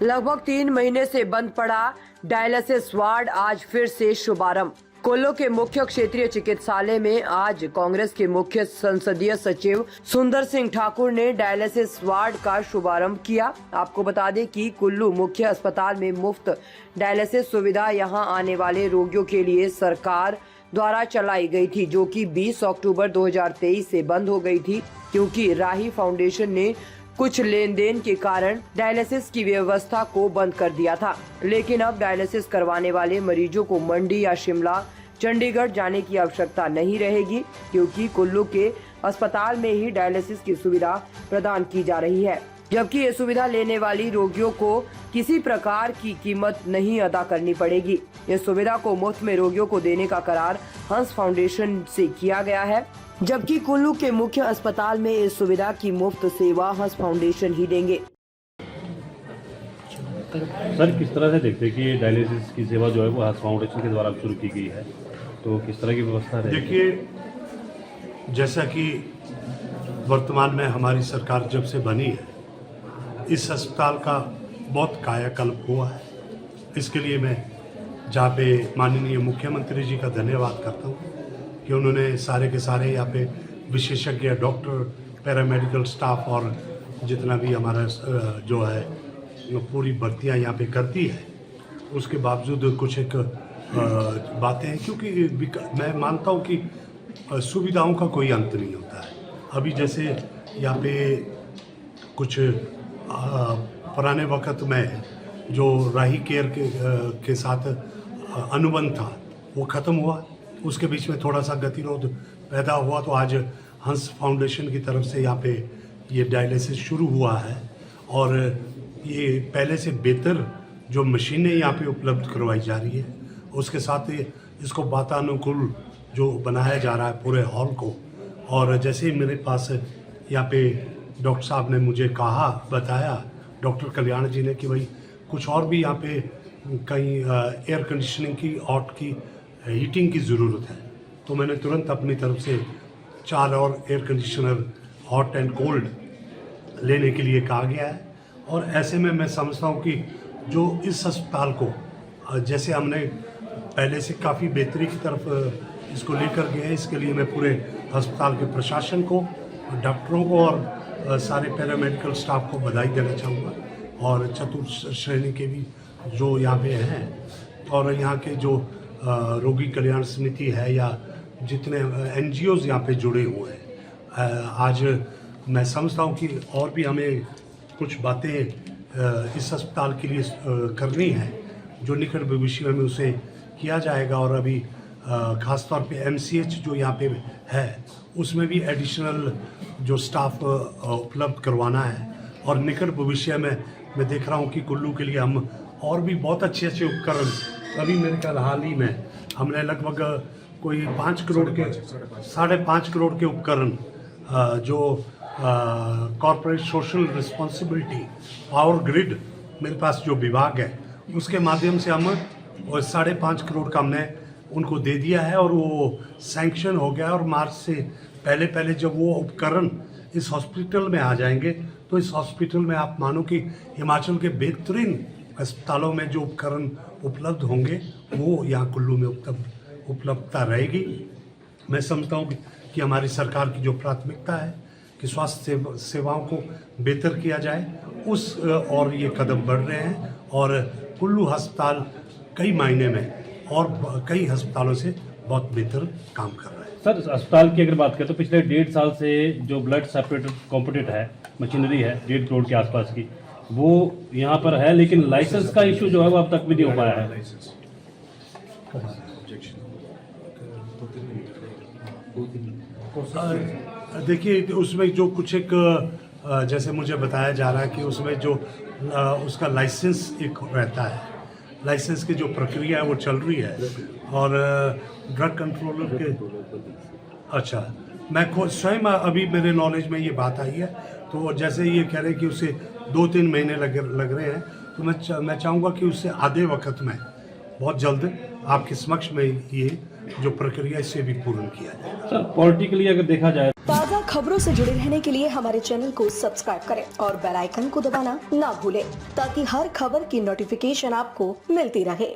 लगभग 3 महीने से बंद पड़ा डायलिसिस वार्ड आज फिर से शुभारंभ। कुल्लू के मुख्य क्षेत्रीय चिकित्सालय में आज कांग्रेस के मुख्य संसदीय सचिव सुंदर सिंह ठाकुर ने डायलिसिस वार्ड का शुभारंभ किया। आपको बता दें कि कुल्लू मुख्य अस्पताल में मुफ्त डायलिसिस सुविधा यहां आने वाले रोगियों के लिए सरकार द्वारा चलाई गई थी, जो कि 20 अक्टूबर 2023 से बंद हो गई थी, क्योंकि राही फाउंडेशन ने कुछ लेन देन के कारण डायलिसिस की व्यवस्था को बंद कर दिया था। लेकिन अब डायलिसिस करवाने वाले मरीजों को मंडी या शिमला, चंडीगढ़ जाने की आवश्यकता नहीं रहेगी, क्योंकि कुल्लू के अस्पताल में ही डायलिसिस की सुविधा प्रदान की जा रही है। जबकि ये सुविधा लेने वाली रोगियों को किसी प्रकार की कीमत नहीं अदा करनी पड़ेगी। इस सुविधा को मुफ्त में रोगियों को देने का करार हंस फाउंडेशन से किया गया है, जबकि कुल्लू के मुख्य अस्पताल में इस सुविधा की मुफ्त सेवा हंस फाउंडेशन ही देंगे। सर, किस तरह से देखते हैं कि डायलिसिस की सेवा जो है वो हंस फाउंडेशन के द्वारा शुरू की गई है, तो किस तरह की व्यवस्था है? देखिए, जैसा कि वर्तमान में हमारी सरकार जब से बनी है, इस अस्पताल का बहुत कायाकल्प हुआ है। इसके लिए मैं जहाँ पे माननीय मुख्यमंत्री जी का धन्यवाद करता हूँ कि उन्होंने सारे के सारे यहाँ पे विशेषज्ञ डॉक्टर, पैरामेडिकल स्टाफ और जितना भी हमारा जो है पूरी भर्तियाँ यहाँ पे करती है, उसके बावजूद कुछ एक बातें हैं, क्योंकि मैं मानता हूँ कि सुविधाओं का कोई अंत नहीं होता है। अभी जैसे यहाँ पे कुछ पुराने वक्त में जो राही केयर के साथ अनुबंध था वो ख़त्म हुआ, उसके बीच में थोड़ा सा गतिरोध पैदा हुआ, तो आज हंस फाउंडेशन की तरफ से यहाँ पे ये डायलिसिस शुरू हुआ है और ये पहले से बेहतर जो मशीनें यहाँ पे उपलब्ध करवाई जा रही है, उसके साथ इसको वातानुकूल जो बनाया जा रहा है पूरे हॉल को। और जैसे ही मेरे पास यहाँ पे डॉक्टर साहब ने मुझे बताया डॉक्टर कल्याण जी ने कि भाई कुछ और भी यहाँ पे कहीं एयर कंडीशनिंग की, हॉट की, हीटिंग की ज़रूरत है, तो मैंने तुरंत अपनी तरफ से 4 और air conditioner hot and cold लेने के लिए कहा गया है। और ऐसे में मैं समझता हूँ कि जो इस अस्पताल को जैसे हमने पहले से काफ़ी बेहतरी की तरफ इसको लेकर गए हैं, इसके लिए मैं पूरे अस्पताल के प्रशासन को, डॉक्टरों को और सारे पैरामेडिकल स्टाफ को बधाई देना चाहूँगा, और चतुर्थ श्रेणी के भी जो यहाँ पे हैं, और यहाँ के जो रोगी कल्याण समिति है या जितने NGOs यहाँ पे जुड़े हुए हैं। आज मैं समझता हूँ कि और भी हमें कुछ बातें इस अस्पताल के लिए करनी है, जो निकट भविष्य में उसे किया जाएगा। और अभी ख़ास तौर पे MCH जो यहाँ पे है, उसमें भी एडिशनल जो स्टाफ उपलब्ध करवाना है। और निकट भविष्य में मैं देख रहा हूँ कि कुल्लू के लिए हम और भी बहुत अच्छे उपकरण, अभी मेरे ख्याल हाल ही में हमने लगभग कोई 5 करोड़ के 5.5 करोड़ के उपकरण जो corporate social responsibility power grid मेरे पास जो विभाग है, उसके माध्यम से हम 5.5 करोड़ का हमने उनको दे दिया है और वो सैंक्शन हो गया। और मार्च से पहले जब वो उपकरण इस हॉस्पिटल में आ जाएंगे, तो इस हॉस्पिटल में आप मानो कि हिमाचल के बेहतरीन अस्पतालों में जो उपकरण उपलब्ध होंगे वो यहाँ कुल्लू में उपलब्धता रहेगी। मैं समझता हूँ कि हमारी सरकार की जो प्राथमिकता है कि स्वास्थ्य सेवाओं को बेहतर किया जाए, उस और ये कदम बढ़ रहे हैं। और कुल्लू अस्पताल कई मायने में और कई अस्पतालों से बहुत बेहतर काम कर रहा है। सर, अस्पताल की अगर बात करें तो पिछले 1.5 साल से जो ब्लड सेपरेटर कॉम्पोनेंट है, मशीनरी है 1.5 करोड़ के आसपास की, वो यहाँ पर है, लेकिन लाइसेंस का इशू जो है वो अब तक भी नहीं हो पाया है। देखिए, उसमें जो कुछ एक जैसे मुझे बताया जा रहा है कि उसमें जो उसका लाइसेंस एक रहता है, लाइसेंस की जो प्रक्रिया है वो चल रही है। और ड्रग कंट्रोलर के अच्छा, मैं खुद स्वयं अभी मेरे नॉलेज में ये बात आई है, तो जैसे ये कह रहे हैं कि उसे 2-3 महीने लग रहे हैं, तो मैं चाहूँगा कि उससे आधे वक्त में बहुत जल्द आपके समक्ष में ये जो प्रक्रिया इसे भी पूर्ण किया जाएगा। सर पॉलिटिकली अगर देखा जाए, ताज़ा खबरों से जुड़े रहने के लिए हमारे चैनल को सब्सक्राइब करें और बेल आइकन को दबाना ना भूलें ताकि हर खबर की नोटिफिकेशन आपको मिलती रहे।